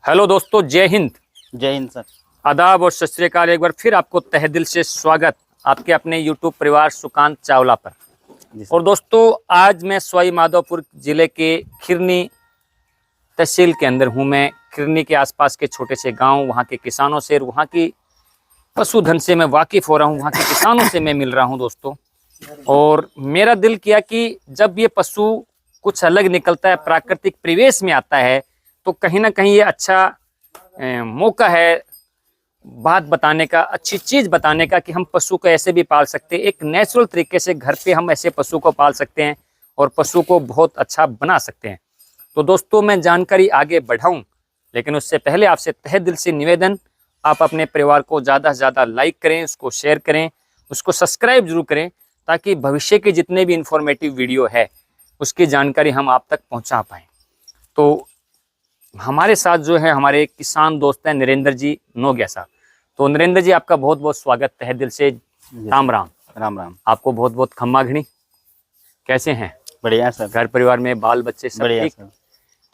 Hello दोस्तों, जय हिंद। जय हिंद सर। आदाब और सत श्री अकाल। एक बार फिर आपको तहे दिल से स्वागत आपके अपने यूट्यूब परिवार सुकांत चावला पर। और दोस्तों, आज मैं सवाई माधोपुर जिले के खिरनी तहसील के अंदर हूँ। मैं खिरनी के आसपास के छोटे से गांव, वहाँ के किसानों से, वहाँ की पशुधन से मैं वाकिफ़ हो रहा हूँ, वहाँ के किसानों से मैं मिल रहा हूँ दोस्तों। और मेरा दिल किया कि जब ये पशु कुछ अलग निकलता है, प्राकृतिक परिवेश में आता है, तो कहीं ना कहीं ये अच्छा मौका है बात बताने का, अच्छी चीज़ बताने का कि हम पशु को ऐसे भी पाल सकते हैं। एक नेचुरल तरीके से घर पे हम ऐसे पशु को पाल सकते हैं और पशु को बहुत अच्छा बना सकते हैं। तो दोस्तों, मैं जानकारी आगे बढ़ाऊं, लेकिन उससे पहले आपसे तहे दिल से निवेदन, आप अपने परिवार को ज़्यादा से ज़्यादा लाइक करें, उसको शेयर करें, उसको सब्सक्राइब जरूर करें, ताकि भविष्य के जितने भी इंफॉर्मेटिव वीडियो है उसकी जानकारी हम आप तक पहुँचा पाएँ। तो हमारे साथ जो है हमारे किसान दोस्त हैं नरेंद्र जी नोगिया साहब। तो नरेंद्र जी, आपका बहुत बहुत स्वागत तहे दिल से। राम राम। राम राम। आपको बहुत बहुत खम्मा घनी। कैसे हैं? बढ़िया सर। घर परिवार में बाल बच्चे सब ठीक?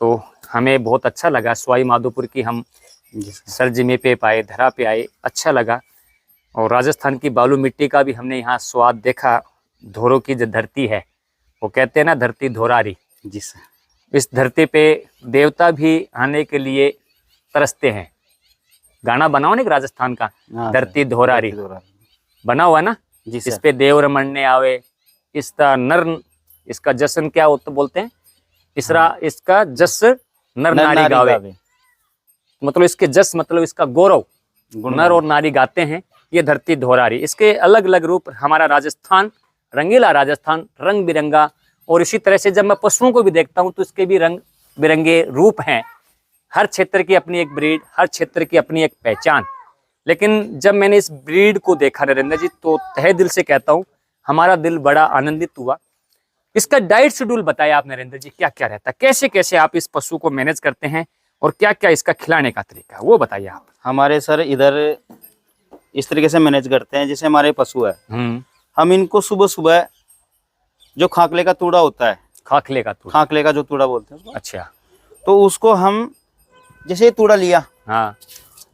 तो हमें बहुत अच्छा लगा सवाई माधोपुर की हम सरजमी पे पाए, धरा पे आए, अच्छा लगा। और राजस्थान की बालू मिट्टी का भी हमने यहाँ स्वाद देखा। धोरों की जो धरती है, वो कहते हैं ना, धरती धोरारी। जी सर। इस धरती पे देवता भी आने के लिए तरसते हैं। गाना बनाओ ना एक राजस्थान का, धरती धोरारी, बना हुआ ना जी। इस पे देव रमणने आवे, इसका नर, इसका जश्न क्या होता बोलते हैं, इसका जस नर नारी गावे। मतलब इसके जस मतलब इसका गौरव, नर और नारी गाते हैं। ये धरती धोरारी, इसके अलग अलग रूप। हमारा राजस्थान रंगीला राजस्थान, रंग बिरंगा। और इसी तरह से जब मैं पशुओं को भी देखता हूँ तो इसके भी रंग बिरंगे रूप हैं। हर क्षेत्र की अपनी एक ब्रीड, हर क्षेत्र की अपनी एक पहचान। लेकिन जब मैंने इस ब्रीड को देखा नरेंद्र जी, तो तहे दिल से कहता हूँ हमारा दिल बड़ा आनंदित हुआ। इसका डाइट शेड्यूल बताया आप नरेंद्र जी, क्या क्या रहता है, कैसे कैसे आप इस पशु को मैनेज करते हैं और क्या क्या इसका खिलाने का तरीका है, वो बताइए आप। हमारे सर इधर इस तरीके से मैनेज करते हैं, जैसे हमारे पशु है, हम इनको सुबह सुबह जो खाकले का तूड़ा होता है, खाकले का जो तूड़ा बोलते हैं उसको, अच्छा, तो उसको हम जैसे तूड़ा लिया, हाँ,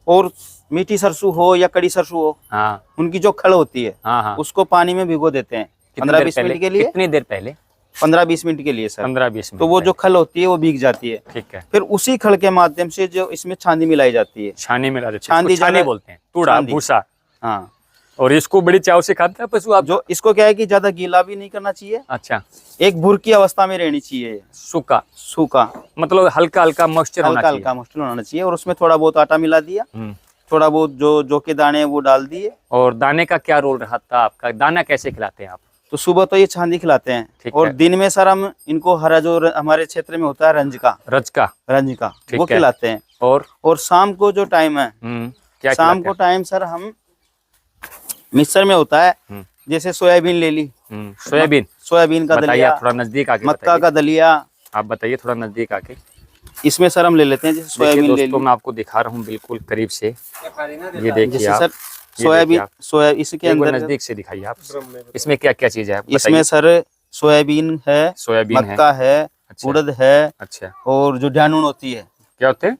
और मीठी सरसों हो या कड़ी सरसों हो, हाँ, उनकी जो खल होती है, हाँ, हाँ, उसको पानी में भिगो देते हैं 15-20 मिनट के लिए। कितनी देर पहले? 15-20 मिनट के लिए सर। 15-20 मिनट। तो वो जो खल होती है वो भीग जाती है, ठीक है। फिर उसी खल के माध्यम से जो इसमें छानी मिलाई जाती है, छानी बोलते हैं, तूड़ा भूसा, हाँ। और इसको बड़ी चाव से खाते हैं पशु आप? जो इसको क्या है कि ज्यादा गीला भी नहीं करना चाहिए, अच्छा, एक भुर की अवस्था में रहनी चाहिए, सूखा मतलब हल्का हल्का मॉइस्चर होना चाहिए। और उसमें थोड़ा बहुत आटा मिला दिया, थोड़ा बहुत जो के दाने वो डाल दिए। और दाने का क्या रोल रहा था आपका? दाना कैसे खिलाते हैं आप? तो सुबह तो ये छांदी खिलाते हैं, और दिन में सर हम इनको हरा जो हमारे क्षेत्र में होता है रंज का वो खिलाते हैं। और शाम को जो टाइम है, शाम को टाइम सर हम मिक्सर में होता है, जैसे सोयाबीन ले ली, सोयाबीन का दलिया, थोड़ा नजदीक आके, मक्का का दलिया, आप बताइए थोड़ा नजदीक आके। इसमें सर हम ले लेते हैं, जैसे सोयाबीन ले ली, मैं आपको दिखा रहा हूँ बिल्कुल करीब से, ये देखिए आप, सर इसके अंदर नजदीक से दिखाइए आप। इसमें क्या क्या चीज है? इसमें सर सोयाबीन है, मक्का है, उड़द है, अच्छा, और जो ढानून होती है। क्या होते हैं?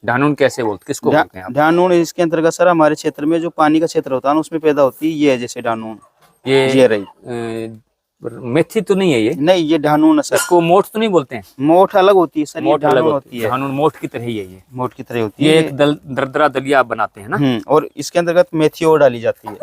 ढानून कैसे बोलते, किसको बोलते हैं? ढानून इसके अंतर्गत सर हमारे क्षेत्र में जो पानी का क्षेत्र होता है ना, उसमें पैदा होती है। ये है जैसे ढानून, ये रही मेथी तो नहीं है ये? नहीं, ये ढानून है सर। इसको मोठ तो नहीं बोलते हैं? मोठ अलग होती है सर, मोठ अलग होती है। ढानून मोठ की तरह ही है, ये मोठ की तरह होती है। ये एक दरदरा दलिया बनाते हैं ना। और इसके अंतर्गत मेथी और डाली जाती है।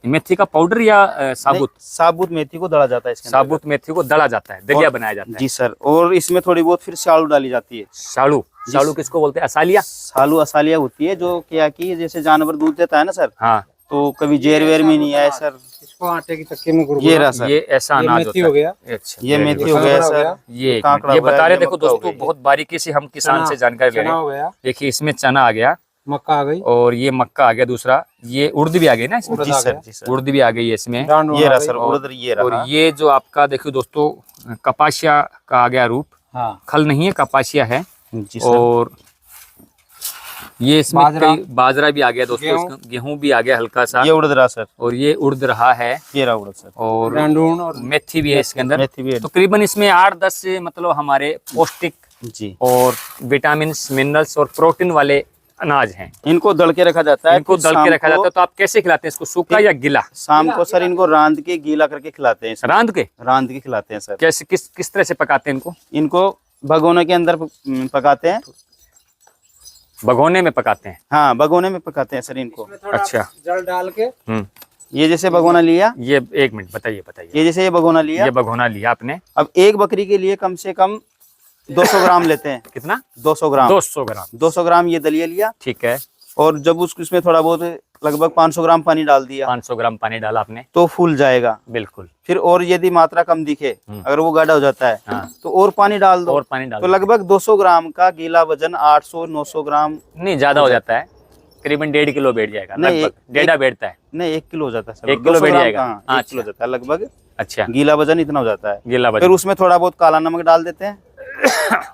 मेथी का पाउडर या साबुत मेथी को दला जाता है, साबुत मेथी को दला जाता है, दलिया बनाया जाता है जी सर। और इसमें थोड़ी बहुत फिर सालू डाली जाती है। सालू किसको बोलते हैं? असालिया होती है, जो क्या की जैसे जानवर दूध देता है ना सर, हाँ, तो कभी जेर वेर में नहीं आए सर। इसको आटे की चक्की में ये रहा सर, ये ऐसा अनाज होता है। हो गया, अच्छा, ये मेथी हो गया सर। ये बता रहे, देखो दोस्तों, बहुत बारीकी से हम किसान से जानकारी ले रहे हैं। देखिए इसमें चना आ गया, मक्का आ गई, और ये मक्का आ गया। दूसरा ये उड़द भी आ गई ना इसमें, उड़द भी आ गई है इसमें, ये रहा सर उड़द, ये रहा। और ये जो आपका देखो दोस्तों, कपासिया का आ गया रूप, खल नहीं है, कपासिया है। और ये इसमें बाजरा भी आ गया दोस्तों, गेहूं भी आ गया हल्का सा, ये उड़द रहा सर, और ये उड़द रहा है, ये रहा उड़द सर। और मेथी भी है इसके अंदर, मेथी भी है। तो करीबन इसमें 8-10 मतलब हमारे पौष्टिक जी। और विटामिन मिनरल्स और प्रोटीन वाले अनाज हैं। इनको दल के रखा जाता है, इनको दल के रखा जाता है। तो आप कैसे खिलाते हैं इसको, सूखा या गीला? शाम को सर इनको रांध के गीला करके खिलाते हैं। रांध के खिलाते हैं सर। कैसे, किस तरह से पकाते हैं इनको? इनको भगोने के अंदर पकाते हैं। भगोने में पकाते हैं? हाँ, भगोने में पकाते हैं सर इनको। अच्छा, जल डाल के। ये जैसे भगोना लिया, ये एक मिनट बताइए। ये जैसे ये भगोना लिया, ये भगोना लिया आपने। अब एक बकरी के लिए कम से कम 200 ग्राम लेते हैं। कितना? 200 ग्राम। 200 ग्राम ये दलिया लिया, ठीक है। और जब उसमें थोड़ा बहुत लगभग 500 ग्राम पानी डाल दिया, 500 ग्राम पानी डाला आपने, तो फूल जाएगा। बिल्कुल। फिर और यदि मात्रा कम दिखे, अगर वो गाढ़ा हो जाता है, हाँ, तो और पानी डाल दो। और पानी डाल तो लगभग 200 ग्राम का गीला वजन 800-900 ग्राम नहीं, ज्यादा हो जाता है, करीबन 1.5 किलो बैठ जाएगा। नहीं, डेढ़ा बैठता है। नहीं, 1 किलो हो जाता है। 1 किलो बैठ जाएगा। 1 किलो जाता है लगभग। अच्छा, गीला वजन इतना हो जाता है। गीला वजन। फिर उसमें थोड़ा बहुत काला नमक डाल देते हैं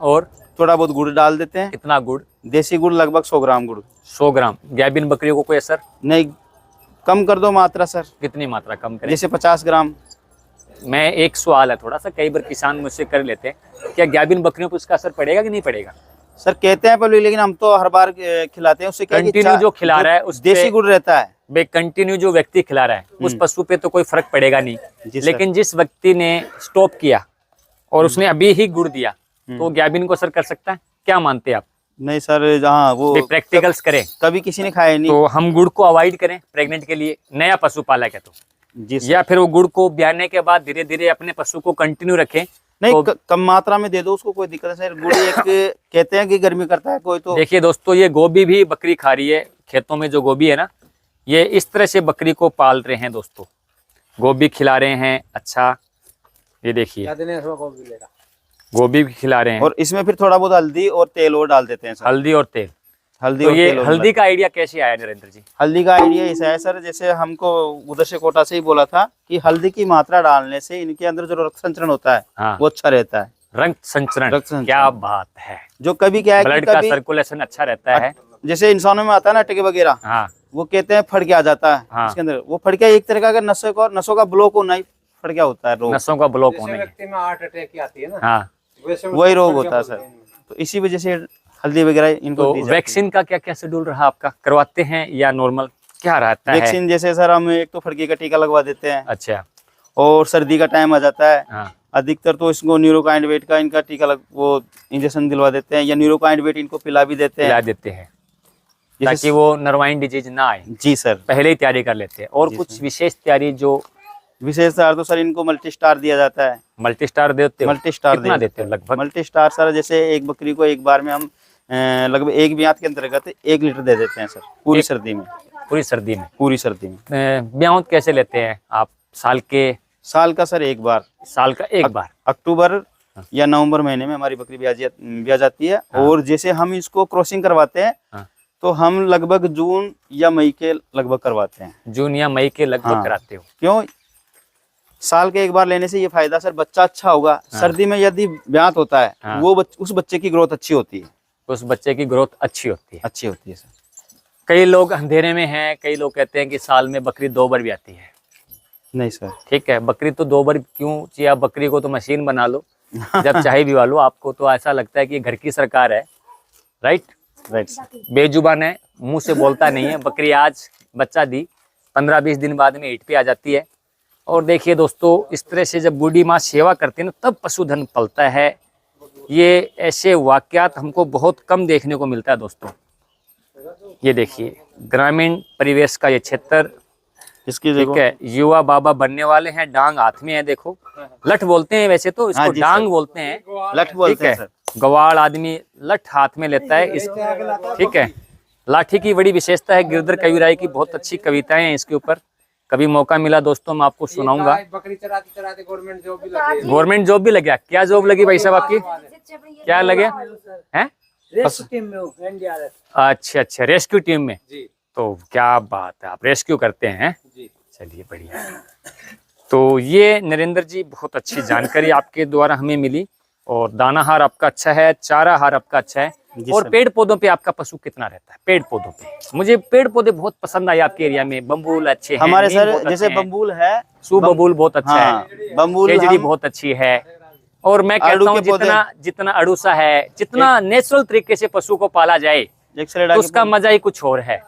और थोड़ा बहुत गुड़ डाल देते हैं। कितना गुड़? देसी गुड़ लगभग 100 ग्राम गुड़। 100 ग्राम। गाभिन बकरियों को कोई असर नहीं, कम कर दो मात्रा सर। कितनी मात्रा कम करें? जैसे 50 ग्राम। मैं एक सवाल है थोड़ा सा, कई बार किसान मुझसे कर लेते हैं, क्या गाभिन बकरियों पर उसका असर पड़ेगा कि नहीं पड़ेगा? सर कहते हैं पब्लिक, लेकिन हम तो हर बार खिलाते हैं। उससे क्या कंटिन्यू जो खिला रहा है उस देसी गुड़ रहता है। भाई कंटिन्यू जो व्यक्ति खिला रहा है उस पशु पे तो कोई फर्क पड़ेगा नहीं, लेकिन जिस व्यक्ति ने स्टॉप किया और उसने अभी ही गुड़ दिया, तो गाभिन को असर कर सकता है? क्या मानते हैं आप? नहीं सर, जहाँ वो प्रैक्टिकल्स करें। कभी किसी ने खाया नहीं, तो हम गुड़ को अवॉइड करें प्रेग्नेंट के लिए, नया पशु पालक है तो। जी सर। या फिर वो गुड़ को ब्याने के बाद धीरे धीरे अपने पशु को कंटिन्यू रखें। नहीं, तो कम मात्रा में दे दो उसको, कोई दिक्कत है सर। गुड़ एक कहते हैं कि गर्मी करता है कोई तो। देखिए दोस्तों, ये गोभी भी बकरी खा रही है। खेतों में जो गोभी है ना, ये इस तरह से बकरी को पाल रहे हैं दोस्तों, गोभी खिला रहे हैं। अच्छा, ये देखिए गोभी भी खिला रहे हैं। और इसमें फिर थोड़ा बहुत हल्दी और तेल और डाल देते हैं सर। हल्दी और तेल। हल्दी तो और ये तेल और हल्दी का आइडिया कैसे आया नरेंद्र जी? हल्दी का आइडिया ऐसा है सर, जैसे हमको उधर से कोटा से ही बोला था कि हल्दी की मात्रा डालने से इनके अंदर जो रक्त संचरण होता है, हाँ, वो अच्छा रहता है। रक्त संचरण, क्या बात है। जो कभी क्या है ब्लड कि का कभी सर्कुलेशन अच्छा रहता है। जैसे इंसानों में आता है ना अटके वगैरह, हाँ, वो कहते हैं फड़किया आ जाता है। हाँ, इसके अंदर वो फड़किया एक तरह का, अगर नसों का ब्लॉक होना ही फड़किया होता है रोग। नसों का ब्लॉक होने व्यक्ति में हार्ट अटैक की आती है ना, हाँ, वही रोग होता है सर। तो इसी वजह से हल्दी वगैरह इनको तो दी जाती है। वैक्सीन का क्या क्या शेड्यूल रहा आपका? करवाते हैं या नॉर्मल क्या रहता है? वैक्सीन जैसे सर हम एक तो फड़की का टीका लगवा देते हैं। अच्छा, और सर्दी का टाइम आ जाता है, हाँ, अधिकतर तो इसको न्यूरोकाइंडवेट का इनका टीका वो इंजेक्शन दिलवा देते हैं, या न्यूरोकाइंडवेट इनको पिला भी देते पिला हैं देते हैं ताकि वो नर्वाइन डिजीज ना आए। जी सर, पहले ही तैयारी कर लेते हैं। और कुछ विशेष तैयारी जो विशेष तो सर इनको मल्टी स्टार दिया जाता है। मल्टी स्टार देते हो? मल्टी स्टार कितना देते हो लगभग? मल्टी स्टार सर, जैसे एक बकरी को एक बार में हम लगभग एक ब्यात के अंतर्गत 1 लीटर दे देते हैं सर, पूरी सर्दी में। पूरी सर्दी में? पूरी सर्दी में। ब्याउत कैसे लेते हैं आप? साल का सर एक बार, साल का एक बार अक्टूबर या नवंबर महीने में हमारी बकरी ब्याह जाती है। और जैसे हम इसको क्रॉसिंग करवाते हैं, तो हम लगभग जून या मई के लगभग करवाते हैं। जून या मई के लगभग कराते हो? क्यों? साल के एक बार लेने से ये फायदा सर, बच्चा अच्छा होगा। सर्दी में यदि ब्यात होता है, वो उस बच्चे की ग्रोथ अच्छी होती है। उस बच्चे की ग्रोथ अच्छी होती है? अच्छी होती है सर। कई लोग अंधेरे में हैं, कई लोग कहते हैं कि साल में बकरी 2 बार भी आती है। नहीं सर, ठीक है, बकरी तो 2 बार क्यों चाहिए? आप बकरी को तो मशीन बना लो, जब चाहे भी वालो। आपको तो ऐसा लगता है कि घर की सरकार है, राइट? Right sir. बेजुबान है, मुंह से बोलता नहीं है। बकरी आज बच्चा दी, 15-20 दिन बाद में ईंट पे आ जाती है। और देखिए दोस्तों, इस तरह से जब बूढ़ी माँ सेवा करती है ना, तब पशुधन पलता है। ये ऐसे वाकयात हमको बहुत कम देखने को मिलता है दोस्तों। ये देखिए ग्रामीण परिवेश का ये क्षेत्र, इसकी ठीक है। युवा बाबा बनने वाले हैं, डांग हाथ में है। देखो, लठ बोलते हैं वैसे तो इसको, डांग बोलते हैं, लठ बोलते हैं सर। गवाड़ आदमी लठ हाथ में लेता है इस, ठीक है। लाठी की बड़ी विशेषता है। गिरधर कविराय की बहुत अच्छी कविताएं हैं इसके ऊपर। कभी मौका मिला दोस्तों मैं आपको सुनाऊंगा। बकरी चराते चराते गवर्नमेंट जॉब भी लगी। गवर्नमेंट जॉब भी लग गया? क्या जॉब लगी भाई साहब आपकी? क्या लगे हैं? रेस्क्यू टीम में एनडीआरएफ। अच्छा अच्छा, रेस्क्यू टीम में जी। तो क्या बात है, आप रेस्क्यू करते हैं? जी। चलिए बढ़िया। तो ये नरेंद्र जी, बहुत अच्छी जानकारी आपके द्वारा हमें मिली। और दानाहार आपका अच्छा है, चारा आहार आपका अच्छा है। और पेड़ पौधों पे आपका पशु कितना रहता है? पेड़ पौधों पे मुझे पेड़ पौधे बहुत पसंद आए आपके एरिया में। बम्बूल अच्छे हैं हमारे सर, जैसे बम्बूल है, बबूल बहुत अच्छा है, बम्बूल खेजड़ी बहुत अच्छी है, और मैं आड़ू कहता हूँ के पौधे। जितना अड़ूसा है, जितना नेचुरल तरीके से पशु को पाला जाए एक सरेड़ा तो के उसका पौधे। मजा ही कुछ और है।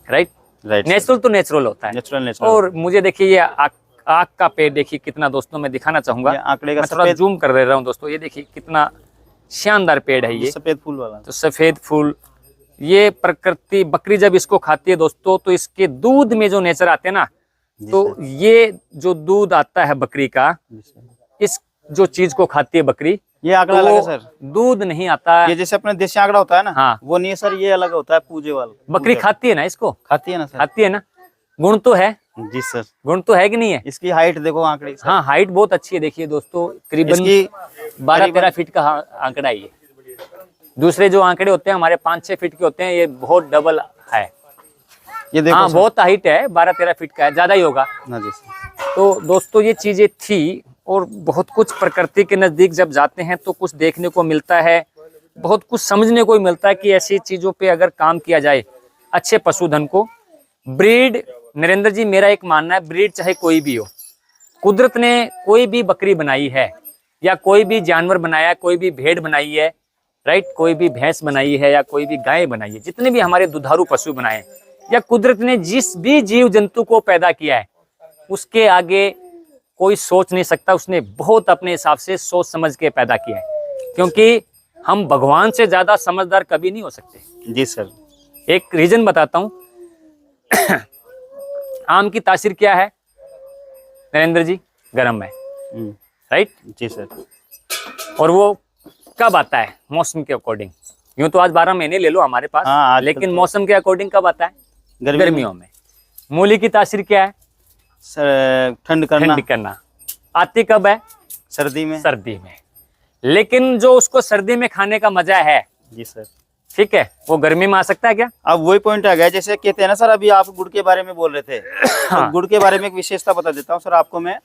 राइट, राइट नेचुरल तो नेचुरल होता है। नेचुरल और मुझे देखिए ये आक का पेड़ देखिए कितना, दोस्तों मैं दिखाना चाहूंगा, ये आंकड़े का मैं थोड़ा सफेद जूम कर दे रहा हूँ दोस्तों। ये देखिए कितना शानदार पेड़ है ये, सफेद फूल वाला। तो सफेद फूल, ये प्रकृति, बकरी जब इसको खाती है दोस्तों तो इसके दूध में जो नेचर आते हैं ना, तो ये जो दूध आता है बकरी का, इस जो चीज को खाती है बकरी, ये आंकड़ा तो अलग है सर। दूध नहीं आता। ये जैसे अपने देसी आंकड़ा होता है ना, हाँ। वो नहीं है सर, ये अलग होता है पूजे वाला। बकरी खाती है ना इसको, खाती है ना सर। खाती है ना, गुण तो है, जी सर। गुण तो है कि नहीं है। इसकी हाइट देखो आंकड़े की सर। हाँ, हाइट बहुत अच्छी है। देखिए दोस्तों करीबन इसकी 12-13 फीट का आंकड़ा है ये। दूसरे जो आंकड़े होते हैं हमारे 5-6 फीट के होते हैं, ये बहुत डबल है। ये देखो हाँ, सर। बहुत हाइट है, 12-13 फीट का है, ज्यादा ही होगा। हाँ जी सर। तो दोस्तों ये चीजें थी, और बहुत कुछ प्रकृति के नजदीक जब जाते हैं तो कुछ देखने को मिलता है, बहुत कुछ समझने को मिलता है कि ऐसी चीजों पे अगर काम किया जाए अच्छे पशुधन को। ब्रीड, नरेंद्र जी मेरा एक मानना है, ब्रीड चाहे कोई भी हो, कुदरत ने कोई भी बकरी बनाई है या कोई भी जानवर बनाया, कोई भी भेड़ बनाई है, राइट, कोई भी भैंस बनाई है या कोई भी गाय बनाई है, जितने भी हमारे दुधारू पशु बनाए, या कुदरत ने जिस भी जीव जंतु को पैदा किया है, उसके आगे कोई सोच नहीं सकता। उसने बहुत अपने हिसाब से सोच समझ के पैदा किया है, क्योंकि हम भगवान से ज्यादा समझदार कभी नहीं हो सकते। जी सर। एक रीजन बताता हूँ। आम की तासीर क्या है नरेंद्र जी? गर्म है, राइट। जी सर। और वो कब आता है? मौसम के अकॉर्डिंग। यूं तो आज 12 महीने ले लो हमारे पास, हाँ, लेकिन मौसम के अकॉर्डिंग कब आता है? गर्मियों में। मूली की तासीर क्या है? सर ठंड करना। आती कब है? सर्दी में। सर्दी में। लेकिन जो उसको सर्दी में खाने का मजा है, जी सर, ठीक है, वो गर्मी में आ सकता है क्या? अब वही पॉइंट आ गया। जैसे कहते हैं ना सर, अभी आप गुड़ के बारे में बोल रहे थे। हाँ। तो गुड़ के बारे में एक विशेषता बता देता हूँ सर आपको मैं।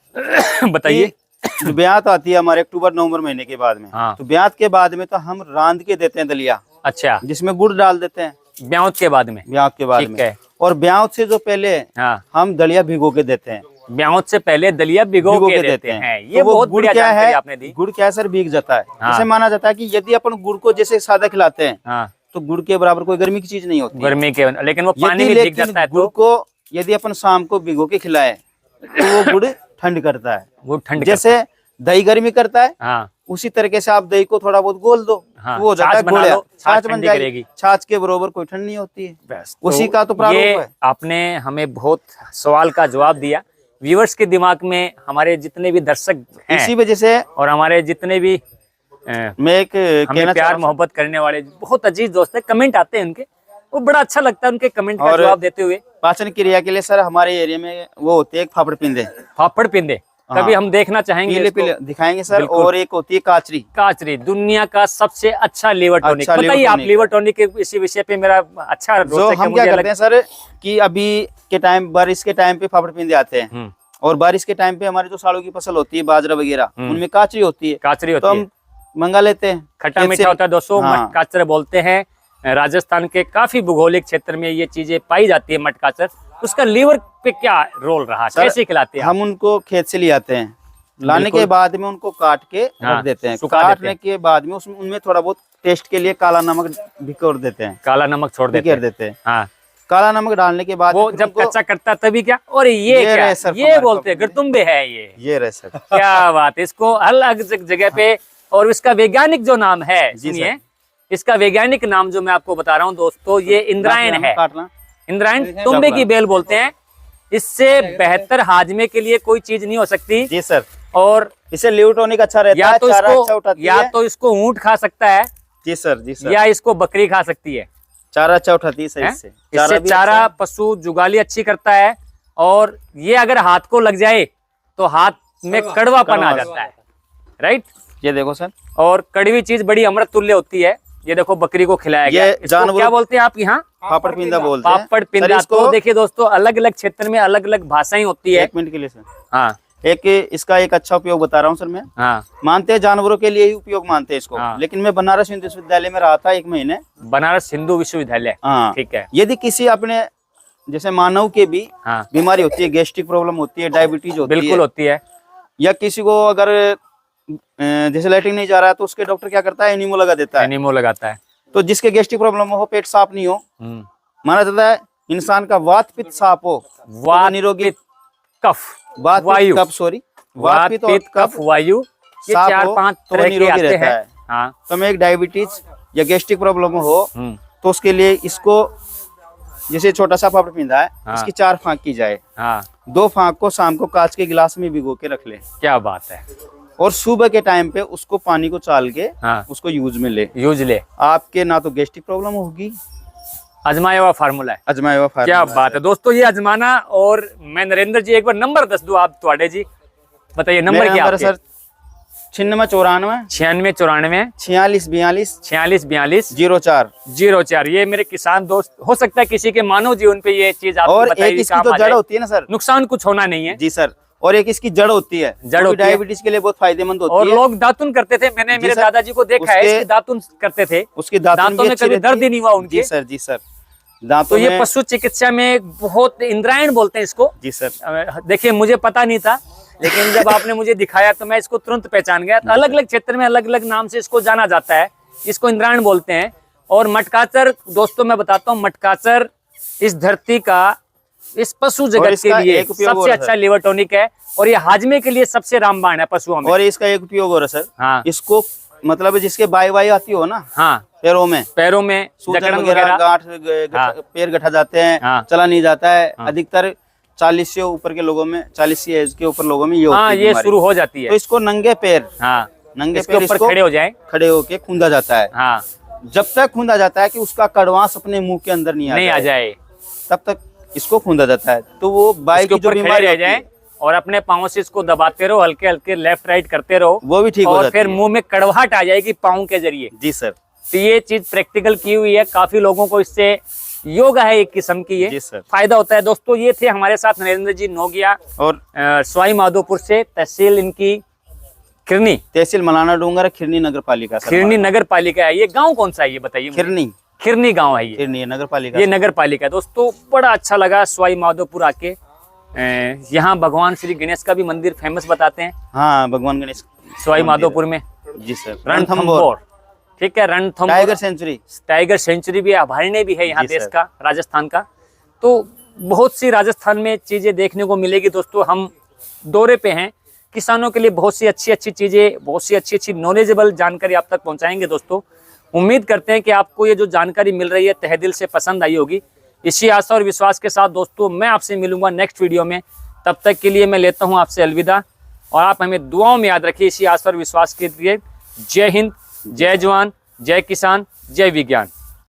बताइए। जो ब्यात आती है हमारे अक्टूबर-नवंबर महीने के बाद में, हाँ। तो ब्यात के बाद में तो हम रांध के देते हैं दलिया। अच्छा, जिसमें गुड़ डाल देते हैं ब्याह के बाद में। ब्यात के बाद ठीक में। है। और ब्यात से जो पहले हाँ, हम दलिया भिगो के देते हैं। ब्याह से पहले दलिया भिगो के देते हैं। ये तो वो बहुत गुड़ बढ़िया क्या जानकारी है, आपने दी। गुड़ क्या है सर, भीग जाता है। हाँ। जैसे माना जाता है कि यदि अपन गुड़ को जैसे सादा खिलाते हैं, हाँ, तो गुड़ के बराबर कोई गर्मी की चीज नहीं होती। गर्मी के, लेकिन वो पानी यदि में भीग लेकिन जाता है गुड़ तो को यदि अपन शाम को भिगो के खिलाए तो वो गुड़ ठंड करता है। वो ठंड जैसे दही गर्मी करता है, हाँ, उसी तरीके से आप दही को थोड़ा बहुत गोल दो, हाँ, वो हो जाता है छाछ बना गोलिया। लो, छाछ छाछ बन ठंडी जाएगी। करेगी। छाछ के बरोबर कोई ठंड नहीं होती है। बस उसी तो का तो प्रारूप ये है। आपने हमें बहुत सवाल का जवाब दिया। व्यूअर्स के दिमाग में, हमारे जितने भी दर्शक हैं इसी वजह से और हमारे जितने भी मैं एक हमें कहना चाह प्यार रहा हूं मोहब्बत करने वाले बहुत अजीज दोस्त है, कमेंट आते हैं उनके, वो बड़ा अच्छा लगता है उनके कमेंट का और जवाब देते हुए। पाचन क्रिया के लिए सर हमारे एरिया में वो होती है एक फाफड़ पिंदे, फाफड़ पिंदे, कभी हम देखना चाहेंगे पीले इसको। पीले दिखाएंगे सर। बिल्कुल। और एक होती है काचरी। काचरी, दुनिया का सबसे अच्छा लीवर टॉनिक। अच्छा बताइए लीवर आप टॉनिक। लीवर टॉनिक के इसी विषय पे मेरा अच्छा जो रोचक है, हम क्या मुझे करते हैं सर कि अभी के टाइम, बारिश के टाइम पे फाफड़ पिंदे आते हैं, और बारिश के टाइम पे हमारी जो सालों की फसल होती है, बाजरा वगैरह, उनमें काचरी होती है। काचरी तो होती है, हम मंगा लेते हैं। खट्टा खेत मीठा से। होता है दोस्तों। हाँ। मटकाचर बोलते हैं। राजस्थान के काफी भूगोलिक क्षेत्र में ये चीजें पाई जाती है मटकाचर। उसका लीवर पे क्या रोल रहा, सर, कैसे खिलाते हैं? हम उनको खेत से ले आते हैं, लाने बिल्कुल। के बाद में उनको काट के हाँ, रख देते हैं। सुखा देते काटने हैं। के बाद में उसमें उनमें थोड़ा बहुत टेस्ट के लिए काला नमक भिगोर देते हैं, काला नमक छोड़ देते बिखेर हैं। देते हैं। हाँ, काला नमक डालने के बाद वो फिर जब उनको- कच्चा करता तभी क्या, और ये क्या, रहे सर ये हमारे बोलते हैं पापा। गड़तुम्बे है ये रहे सर। क्या बात है, इसको अलग जगह पे। और इसका वैज्ञानिक जो नाम है, जी सुनिए, इसका वैज्ञानिक नाम जो मैं आपको बता रहा हूँ दोस्तों, ये इंद्रायण है। काटना। इंद्रायण तुम्बे की बेल बोलते हैं। इससे बेहतर हाजमे के लिए कोई चीज नहीं हो सकती। जी सर। और इसे लीवर टॉनिक अच्छा रहता या है, तो चारा अच्छा इसको उठाती या है। तो इसको ऊंट खा सकता है, जी सर, जी सर। या इसको बकरी खा सकती है। चारा अच्छा उठाती है सही हैं? से। इससे भी चारा अच्छा है। पशु जुगाली अच्छी करता है। और ये अगर हाथ को लग जाए तो हाथ में कड़वापन आ जाता है, राइट। ये देखो सर, और कड़वी चीज बड़ी अमृत तुल्य होती है। ये देखो बकरी को खिलाया गया। ये इसको जानवरों- क्या बोलते हैं आप यहाँ? पापड़ पिंदा बोलते हैं। पापड़ सर, पिंदा। इसको तो देखिए दोस्तों, अलग अलग क्षेत्र में अलग अलग भाषाएं होती है। 1 मिनट के लिए सर, हाँ, एक इसका एक अच्छा उपयोग बता रहा हूँ सर मैं। हाँ, मानते हैं जानवरों के लिए ही उपयोग मानते हैं इसको, हाँ। लेकिन मैं बनारस हिंदू विश्वविद्यालय में रहा था 1 महीने। बनारस हिंदू विश्वविद्यालय। हाँ, ठीक है। यदि किसी अपने जैसे मानव के भी हाँ, बीमारी होती है, गैस्ट्रिक प्रॉब्लम होती है, डायबिटीज होती बिल्कुल है, होती है। या किसी को अगर जैसे लैट्रिन नहीं जा रहा है तो उसके डॉक्टर क्या करता है, एनीमो लगा देता है। एनीमो लगाता है। तो जिसके गैस्ट्रिक प्रॉब्लम हो, पेट साफ नहीं हो, माना जाता है इंसान का वात पित्त साफ हो, वात निरोगी पित्त कफ वात वायु, पित्त कफ, सॉरी वात पित्त कफ वायु, ये साफ चार हो पांच तो तरह के निरोगी आते रहता हैं। है। हाँ। तो मैं एक डायबिटीज या गैस्ट्रिक प्रॉब्लम हो तो उसके लिए इसको, जैसे छोटा सा पापड़ पिंधा है, हाँ। इसकी 4 फांक की जाए। हाँ। 2 फांक को शाम को कांच के गिलास में भिगो के रख ले, क्या बात है। और सुबह के टाइम पे उसको पानी को चाल के हाँ। उसको यूज में ले। यूज ले, आपके ना तो गैस्ट्रिक प्रॉब्लम होगी, आजमाया हुआ फार्मूला है। अजमाया हुआ क्या फार्मूला बात है दोस्तों, ये आजमाना। और मैं नरेंद्र जी एक बार नंबर दस दो आप थोड़े जी, बताइए नंबर मेरा क्या नंबर आपके? सर 9694 96 94 46 42 46 42 04। 04। ये मेरे किसान दोस्त, हो सकता है किसी के मानव जीवन पे ये चीज आपको और बताई एक इसकी काम जो आ जड़ जाए। होती है ना सर, नुकसान कुछ होना नहीं है जी सर, और एक इसकी जड़ होती है, जड़ होती है। डायबिटीज के लिए बहुत फायदेमंद होती और है। लोग दातुन करते थे, मैंने जी मेरे सर, दादाजी को देखा है, उसके- इसके दातुन करते थे, उसकी दांतों दांतों में कभी दर्द ही नहीं हुआ उनके। जी सर, जी सर, दांतों तो ये में, पशु चिकित्सा में बहुत इंद्रायण बोलते हैं इसको। जी सर, देखिए मुझे पता नहीं था, लेकिन जब आपने मुझे दिखाया तो मैं इसको तुरंत पहचान गया। तो अलग अलग क्षेत्र में अलग अलग नाम से इसको जाना जाता है, इसको इंद्रायण बोलते हैं। और मटकाचर दोस्तों मैं बताता हूँ, मटकाचर इस धरती का, इस पशु जगत के इसका लिए एक उपयोग सबसे और है अच्छा सर। लिवर टॉनिक है, और ये हाजमे के लिए सबसे रामबाण है पशुओं में। और इसका एक उपयोग और है सर, हाँ। इसको मतलब जिसके बाई आती हो ना हाँ, पैरों में, पैरों में सूजन जकड़न वगैरह, वगैरह, गांठ हाँ। पैर गठा जाते हैं, हाँ। चला नहीं जाता है, हाँ। अधिकतर 40 से ऊपर के लोगों में, 40 से एज के ऊपर लोगों में ये हाँ होती है ये बीमारी। शुरू हो जाती तो है। इसको नंगे पैर, हाँ, नंगे इसके पैर ऊपर इसको खड़े हो जाए। खड़े होके खूंदा जाता है। हाँ, जब तक खूंदा जाता है कि उसका कड़वास अपने मुंह के अंदर नहीं आ जाए, तब तक इसको खूंदा जाता है। तो वो बाई इसके की जो ऊपर खड़े बीमारी रह होती जाए है, और अपने पाँव से इसको दबाते रहो, हल्के हल्के लेफ्ट राइट करते रहो, वो भी ठीक हो और जाती फिर है। मुंह में कड़वाहट आ जाएगी पाँव के जरिए। जी सर, तो ये चीज प्रैक्टिकल की हुई है, काफी लोगों को इससे योग है एक किस्म की, जी ये सर। फायदा होता है। दोस्तों ये थे हमारे साथ नरेंद्र जी नोगिया, और सवाई माधोपुर से, तहसील इनकी खिरनी, तहसील मलाना डूंगर, खिरनी नगर पालिका सर, खिरनी नगर पालिका है। ये गाँव कौन सा है ये बताइए मुझे? खिरनी, खिरनी गाँव है ये, खिरनी नगर पालिका। ये नगर पालिका है। दोस्तों बड़ा अच्छा लगा सवाई माधोपुर आके। यहाँ भगवान श्री गणेश का भी मंदिर फेमस बताते हैं हाँ, भगवान गणेश सवाई माधोपुर में, जी सर, रणथंभौर। ठीक है, Ranthambore tiger sanctuary, tiger sanctuary भी है, अभयारण्य भी है यहाँ जी देश सर। का, राजस्थान का। तो बहुत सी राजस्थान में चीजें देखने को मिलेगी दोस्तों। हम दौरे पे हैं, किसानों के लिए बहुत सी अच्छी अच्छी चीजें, बहुत सी अच्छी अच्छी नॉलेजेबल जानकारी आप तक पहुंचाएंगे दोस्तों। उम्मीद करते हैं कि आपको ये जो जानकारी मिल रही है तहे दिल से पसंद आई होगी। इसी आशा और विश्वास के साथ दोस्तों मैं आपसे मिलूंगा नेक्स्ट वीडियो में। तब तक के लिए मैं लेता हूं आपसे अलविदा, और आप हमें दुआओं में याद रखिए। इसी आशा और विश्वास के लिए जय हिंद, जय जवान, जय किसान, जय विज्ञान।